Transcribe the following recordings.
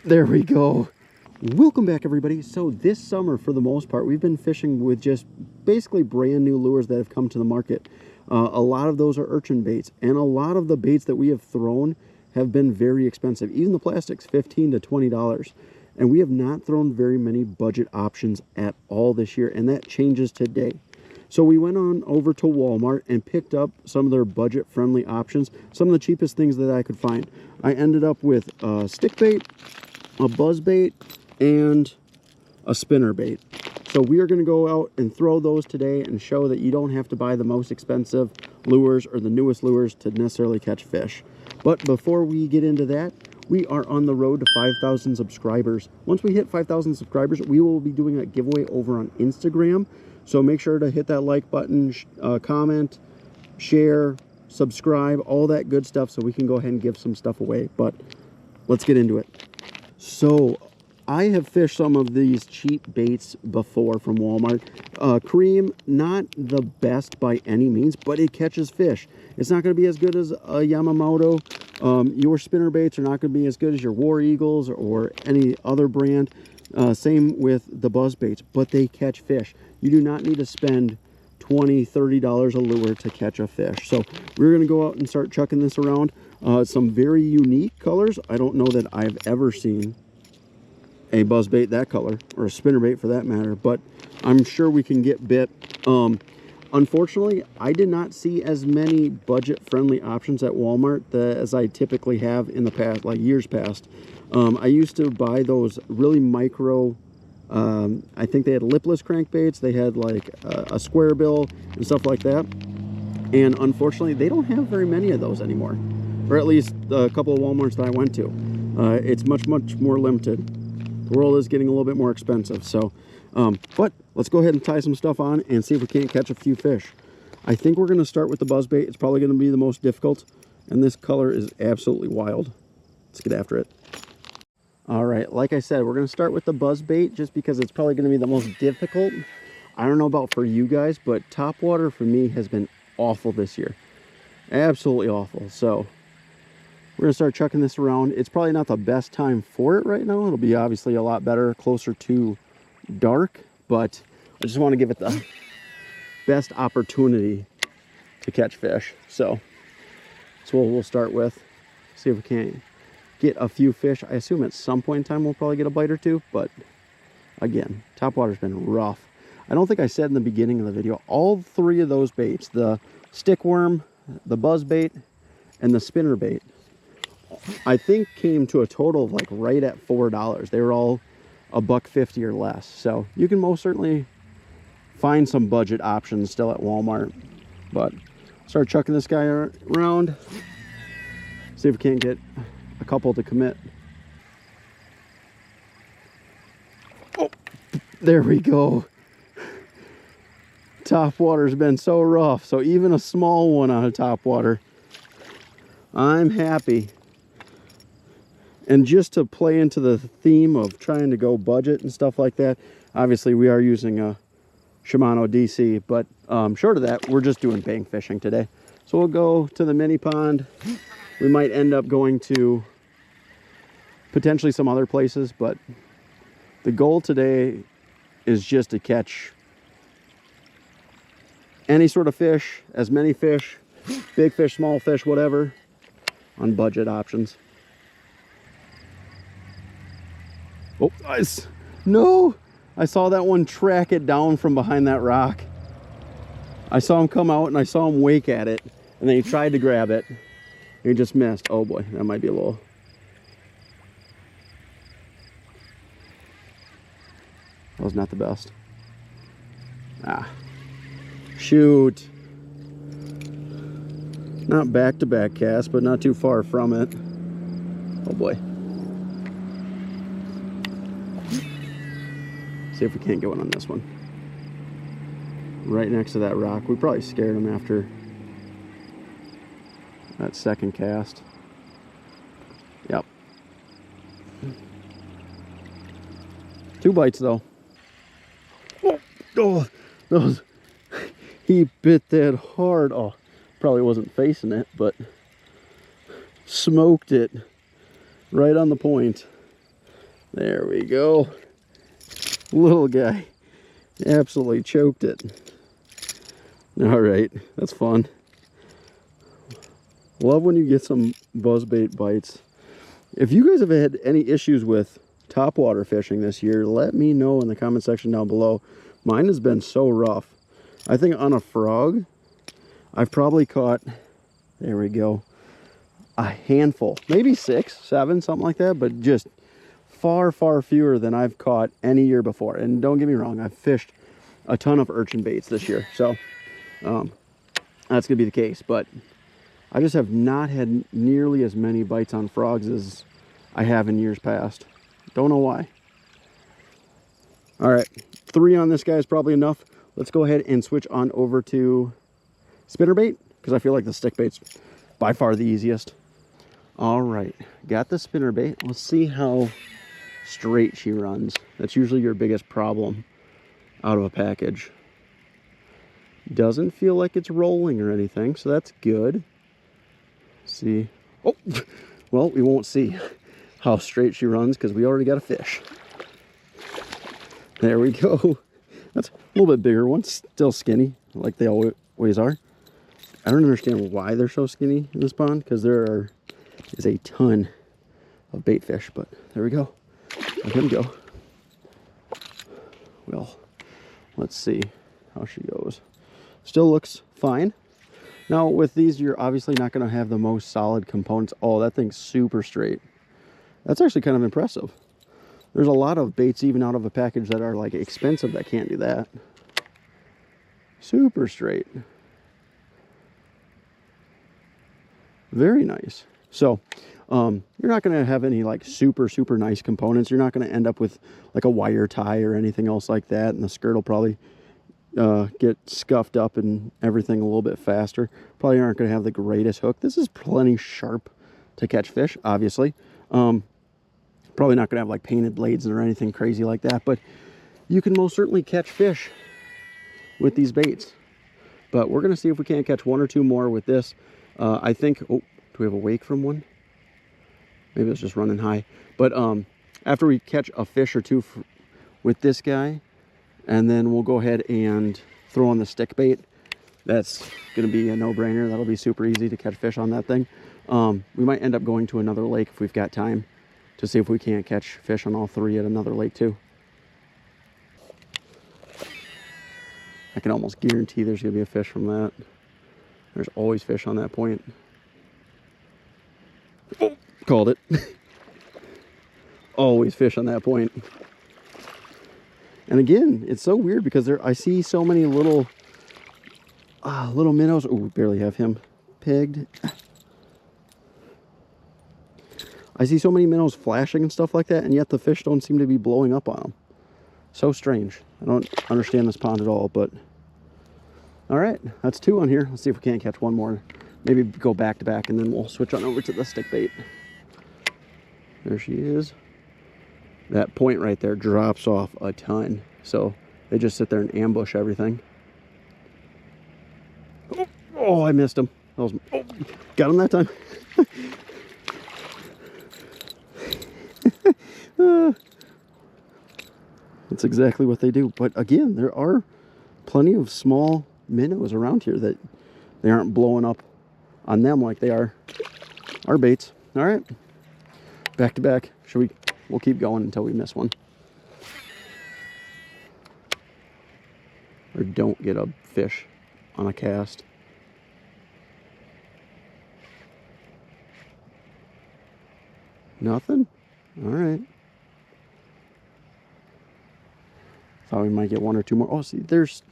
There we go. Welcome back, everybody. So this summer, for the most part, we've been fishing with just basically brand new lures that have come to the market. A lot of those are urchin baits, and a lot of the baits that we have thrown have been very expensive. Even the plastics, $15 to $20. And we have not thrown very many budget options at all this year, and that changes today. So we went on over to Walmart and picked up some of their budget-friendly options, some of the cheapest things that I could find. I ended up with a stick bait, a buzz bait, and a spinner bait. So we are going to go out and throw those today and show that you don't have to buy the most expensive lures or the newest lures to necessarily catch fish. But before we get into that, we are on the road to 5,000 subscribers. Once we hit 5,000 subscribers, we will be doing a giveaway over on Instagram. So make sure to hit that like button, comment, share, subscribe, all that good stuff so we can go ahead and give some stuff away. But let's get into it. So I have fished some of these cheap baits before from Walmart. Cream, not the best by any means, but it catches fish. It's not going to be as good as a Yamamoto. Your spinner baits are not going to be as good as your War Eagles or any other brand. Same with the buzz baits, but they catch fish. You do not need to spend $20, $30 a lure to catch a fish. So we're going to go out and start chucking this around. Some very unique colors. I don't know that I've ever seen a buzz bait that color, or a spinner bait for that matter, but I'm sure we can get bit. Unfortunately, I did not see as many budget-friendly options at Walmart as I typically have in the past, like years past. I used to buy those really micro, I think they had lipless crankbaits, they had like a square bill and stuff like that. And unfortunately, they don't have very many of those anymore, or at least a couple of Walmarts that I went to. It's much more limited. The world is getting a little bit more expensive. So, but let's go ahead and tie some stuff on and see if we can't catch a few fish. I think we're going to start with the buzz bait. It's probably going to be the most difficult, and this color is absolutely wild. Let's get after it. All right, like I said, we're going to start with the buzz bait just because it's probably going to be the most difficult. I don't know about for you guys, but topwater for me has been awful this year. Absolutely awful. So we're going to start chucking this around. It's probably not the best time for it right now. It'll be obviously a lot better closer to dark, but I just want to give it the best opportunity to catch fish. So that's what we'll start with. See if we can get a few fish. I assume at some point in time we'll probably get a bite or two, but again, topwater's been rough. I don't think I said in the beginning of the video, all three of those baits, the stick worm, the buzz bait, and the spinner bait, I think came to a total of like right at $4. They were all $1.50 or less. So you can most certainly find some budget options still at Walmart. But start chucking this guy around. See if we can't get a couple to commit. Oh, there we go. Topwater's been so rough. So even a small one on a topwater, I'm happy. And just to play into the theme of trying to go budget and stuff like that, obviously we are using a Shimano DC, but short of that, we're just doing bank fishing today. So we'll go to the mini pond. We might end up going to potentially some other places, but the goal today is just to catch any sort of fish, as many fish, big fish, small fish, whatever, on budget options. Oh, nice. No, I saw that one track it down from behind that rock. I saw him come out and I saw him wake at it, and then he tried to grab it. He just missed. Oh boy, that might be a little. That was not the best. Ah, shoot. Not back-to-back cast, but not too far from it. Oh boy. See if we can't get one on this one. Right next to that rock. We probably scared him after that second cast. Yep. 2 bites though. Oh, those. He bit that hard. Oh, probably wasn't facing it, but smoked it right on the point. There we go. Little guy absolutely choked it. All right, that's fun. Love when you get some buzzbait bites. If you guys have had any issues with topwater fishing this year, let me know in the comment section down below. Mine has been so rough. I think on a frog, I've probably caught, there we go, a handful, maybe 6, 7, something like that, but just far, far fewer than I've caught any year before. And don't get me wrong, I've fished a ton of urchin baits this year, so that's gonna be the case, but I just have not had nearly as many bites on frogs as I have in years past. Don't know why. All right, 3 on this guy is probably enough. Let's go ahead and switch on over to spinnerbait, because I feel like the stick bait's by far the easiest. All right, got the spinnerbait. Let's see how straight she runs. That's usually your biggest problem out of a package. Doesn't feel like it's rolling or anything, so that's good. See, oh, well, we won't see how straight she runs because we already got a fish. There we go. That's a little bit bigger one, still skinny like they always are. I don't understand why they're so skinny in this pond, because there is a ton of bait fish, but there we go. Let him go. Well, let's see how she goes. Still looks fine. Now with these, you're obviously not going to have the most solid components. Oh, that thing's super straight. That's actually kind of impressive. There's a lot of baits even out of a package that are like expensive that can't do that. Super straight. Very nice. So you're not going to have any like super nice components. You're not going to end up with like a wire tie or anything else like that, and the skirt will probably get scuffed up and everything a little bit faster. Probably aren't going to have the greatest hook. This is plenty sharp to catch fish, obviously. Probably not going to have like painted blades or anything crazy like that, but you can most certainly catch fish with these baits. But we're going to see if we can't catch 1 or 2 more with this. I think, oh, do we have a wake from one? Maybe it's just running high. But after we catch a fish or 2 with this guy, and then we'll go ahead and throw on the stick bait. That's going to be a no-brainer. That'll be super easy to catch fish on that thing. We might end up going to another lake if we've got time to see if we can't catch fish on all 3 at another lake too. I can almost guarantee there's going to be a fish from that. There's always fish on that point. Oh, called it. Always fish on that point. And again, it's so weird because I see so many little minnows. Oh, we barely have him pegged. I see so many minnows flashing and stuff like that, and yet the fish don't seem to be blowing up on them. So strange. I don't understand this pond at all, but all right, that's 2 on here. Let's see if we can't catch 1 more. Maybe go back to back, and then we'll switch on over to the stick bait. There she is. That point right there drops off a ton, so they just sit there and ambush everything. Oh, I missed him. That was, oh, got him that time. That's exactly what they do. But again, there are plenty of small minnows around here that they aren't blowing up on them like they are our baits. All right, back to back. We'll keep going until we miss one. Or don't get a fish on a cast. Nothing? All right. Thought we might get 1 or 2 more. Oh, see, there's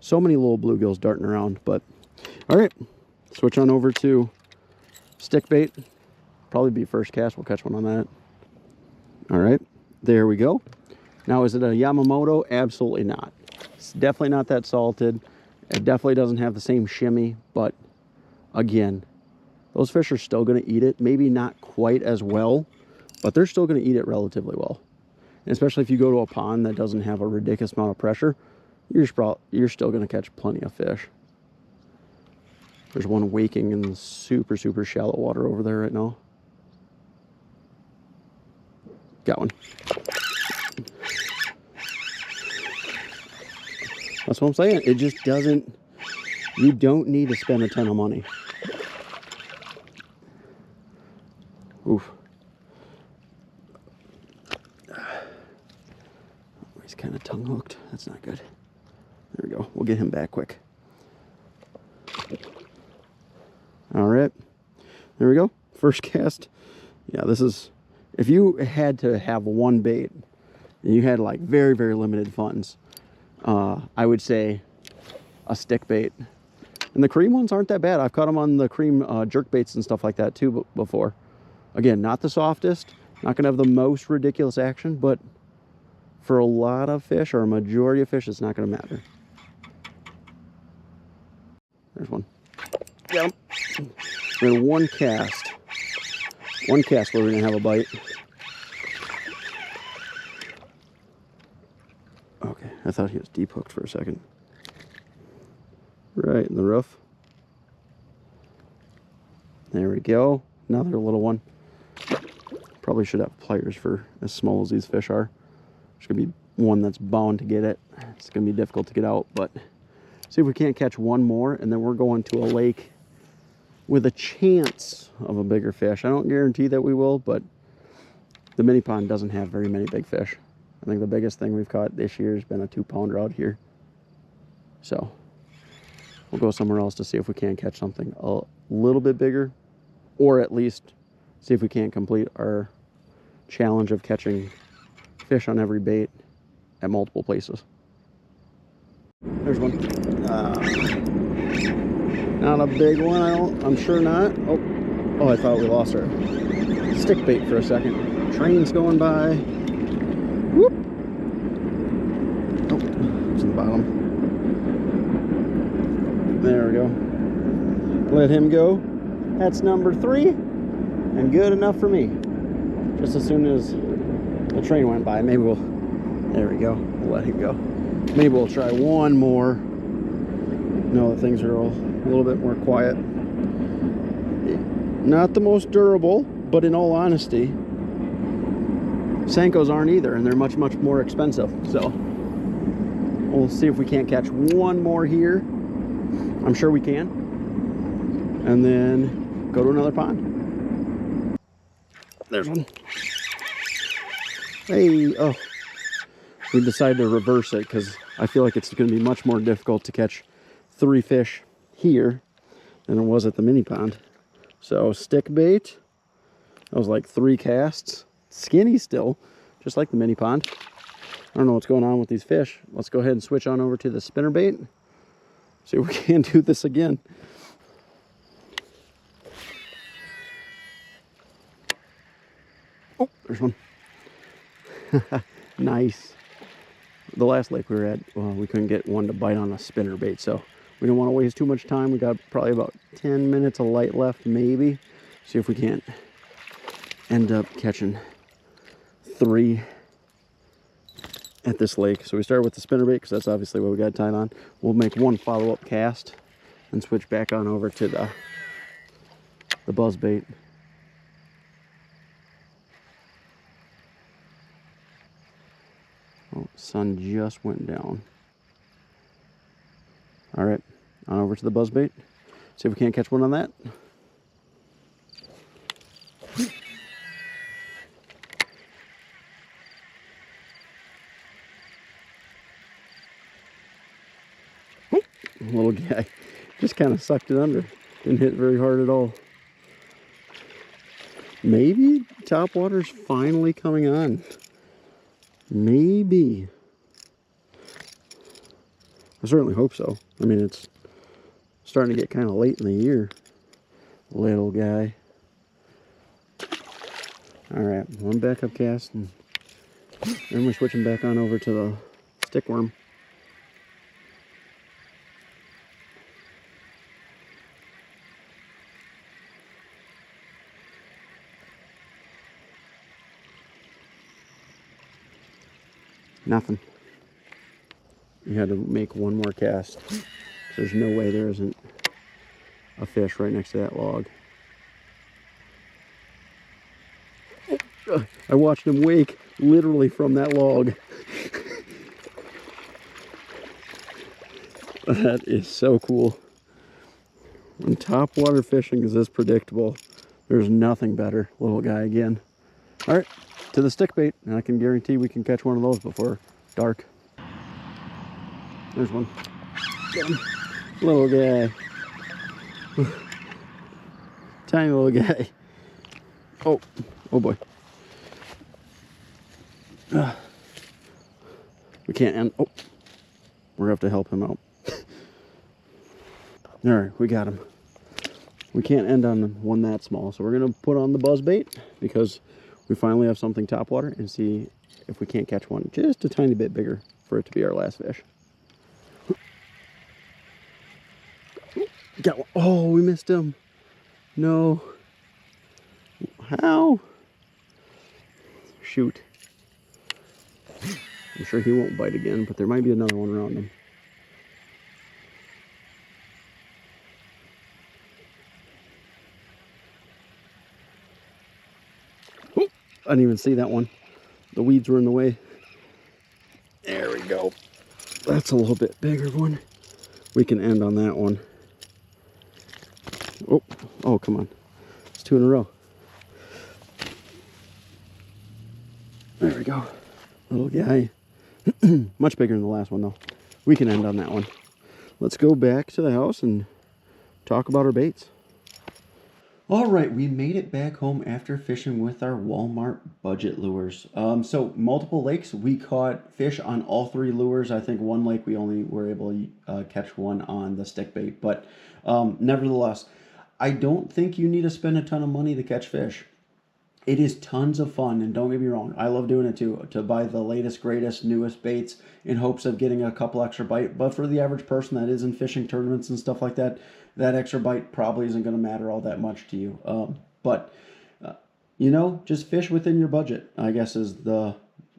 so many little bluegills darting around, but all right. Switch on over to stick bait. Probably be first cast. We'll catch one on that. All right, there we go. Now, is it a Yamamoto? Absolutely not. It's definitely not that salted. It definitely doesn't have the same shimmy, but again, those fish are still going to eat it. Maybe not quite as well, but they're still going to eat it relatively well. And especially if you go to a pond that doesn't have a ridiculous amount of pressure, you're still going to catch plenty of fish. There's one waking in super shallow water over there right now. Got one. That's what I'm saying. It just doesn't, you don't need to spend a ton of money. Oof. He's kind of tongue hooked. That's not good. There we go. We'll get him back quick. All right. There we go. First cast. Yeah, this is, if you had to have one bait and you had like very, very limited funds, I would say a stick bait. And the cream ones aren't that bad. I've caught them on the cream jerk baits and stuff like that too before. Again, not the softest, not gonna have the most ridiculous action, but for a lot of fish, or a majority of fish, it's not gonna matter. There's one. Got him. We had one cast where we're gonna have a bite. Okay, I thought he was deep hooked for a second. Right in the roof. There we go. Another little one. Probably should have pliers for as small as these fish are. There's gonna be one that's bound to get it. It's gonna be difficult to get out, but see if we can't catch one more, and then we're going to a lake with a chance of a bigger fish. I don't guarantee that we will, but the mini pond doesn't have very many big fish. I think the biggest thing we've caught this year has been a 2-pounder out here. So we'll go somewhere else to see if we can catch something a little bit bigger, or at least see if we can't complete our challenge of catching fish on every bait at multiple places. There's one. Not a big one, I'm sure not. Oh, I thought we lost our stick bait for a second. Train's going by. Whoop. Oh, it's in the bottom. There we go. Let him go. That's number 3, and good enough for me. Just as soon as the train went by, maybe we'll, there we go, we'll let him go. Maybe we'll try one more. No, the things are a little bit more quiet. Not the most durable, but in all honesty, Senkos aren't either, and they're much, much more expensive. So we'll see if we can't catch one more here. I'm sure we can. And then go to another pond. There's one. Hey, oh. We decided to reverse it because I feel like it's going to be much more difficult to catch 3 fish here than it was at the mini pond. So stick bait, that was like 3 casts. Skinny still, just like the mini pond. I don't know what's going on with these fish. Let's go ahead and switch on over to the spinner bait. See if we can do this again. Oh, there's one. Nice. The last lake we were at, well, we couldn't get one to bite on a spinner bait, so we don't want to waste too much time. We got probably about 10 minutes of light left, maybe. See if we can't end up catching 3 at this lake. So we started with the spinner bait because that's obviously what we got tied on. We'll make one follow-up cast and switch back on over to the buzz bait. Oh, sun just went down. All right, on over to the buzz bait. See if we can't catch one on that. Oh, little guy just kind of sucked it under. Didn't hit very hard at all. Maybe top water's finally coming on. Maybe. I certainly hope so. I mean, it's starting to get kind of late in the year. Little guy. All right, one backup cast, and then we're switching back on over to the stick worm. Nothing. You had to make one more cast. There's no way there isn't a fish right next to that log. Oh, I watched him wake literally from that log. That is so cool. When topwater fishing is this predictable, there's nothing better. Little guy again. All right, to the stick bait, and I can guarantee we can catch one of those before dark. There's one. Get him. Little guy. Tiny little guy. Oh, oh boy. We can't end. Oh, we're gonna have to help him out. All right, we got him. We can't end on one that small, so we're gonna put on the buzz bait because we finally have something topwater, and see if we can't catch one just a tiny bit bigger for it to be our last fish. Got one. Oh, we missed him. No. How? Shoot. I'm sure he won't bite again, but there might be another one around him. Oh, I didn't even see that one. The weeds were in the way. There we go. That's a little bit bigger one. We can end on that one. Oh, oh, come on. It's 2 in a row. There we go. Little guy. Much bigger than the last one, though. We can end on that one. Let's go back to the house and talk about our baits. All right, we made it back home after fishing with our Walmart budget lures. So multiple lakes, we caught fish on all 3 lures. I think one lake we only were able to catch one on the stick bait, but nevertheless, I don't think you need to spend a ton of money to catch fish. It is tons of fun, and don't get me wrong, I love doing it too, to buy the latest, greatest, newest baits in hopes of getting a couple extra bite. But for the average person that is in fishing tournaments and stuff like that, that extra bite probably isn't going to matter all that much to you. You know, just fish within your budget, I guess, is the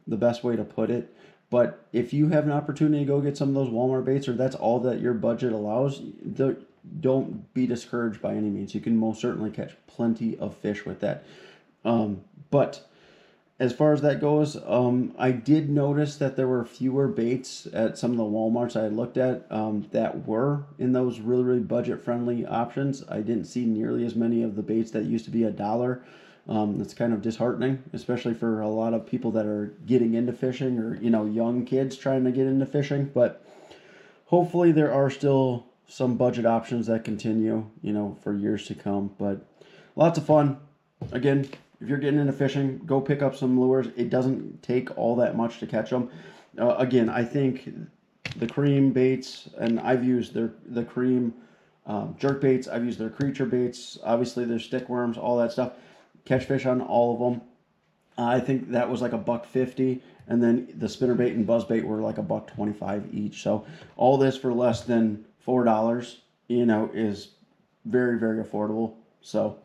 best way to put it. But if you have an opportunity to go get some of those Walmart baits, or that's all that your budget allows, don't be discouraged by any means. You can most certainly catch plenty of fish with that. But as far as that goes, I did notice that there were fewer baits at some of the Walmarts I looked at that were in those really, really budget-friendly options. I didn't see nearly as many of the baits that used to be $1. It's kind of disheartening, especially for a lot of people that are getting into fishing, or, you know, young kids trying to get into fishing. But hopefully there are still some budget options that continue, you know, for years to come. But lots of fun. Again, if you're getting into fishing, go pick up some lures. It doesn't take all that much to catch them. Again, I think the Cream baits, and I've used the Cream jerk baits. I've used their creature baits. Obviously, their stick worms, all that stuff. Catch fish on all of them. I think that was like $1.50, and then the spinnerbait and buzzbait were like $1.25 each. So all this for less than $4, you know, is very, very affordable. So,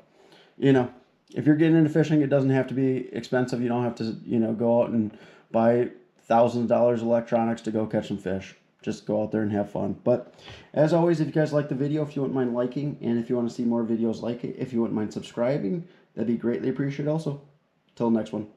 you know, if you're getting into fishing, it doesn't have to be expensive. You don't have to, you know, go out and buy thousands of dollars of electronics to go catch some fish. Just go out there and have fun. But as always, if you guys like the video, if you wouldn't mind liking, and if you want to see more videos like it, if you wouldn't mind subscribing, that'd be greatly appreciated also. Till next one.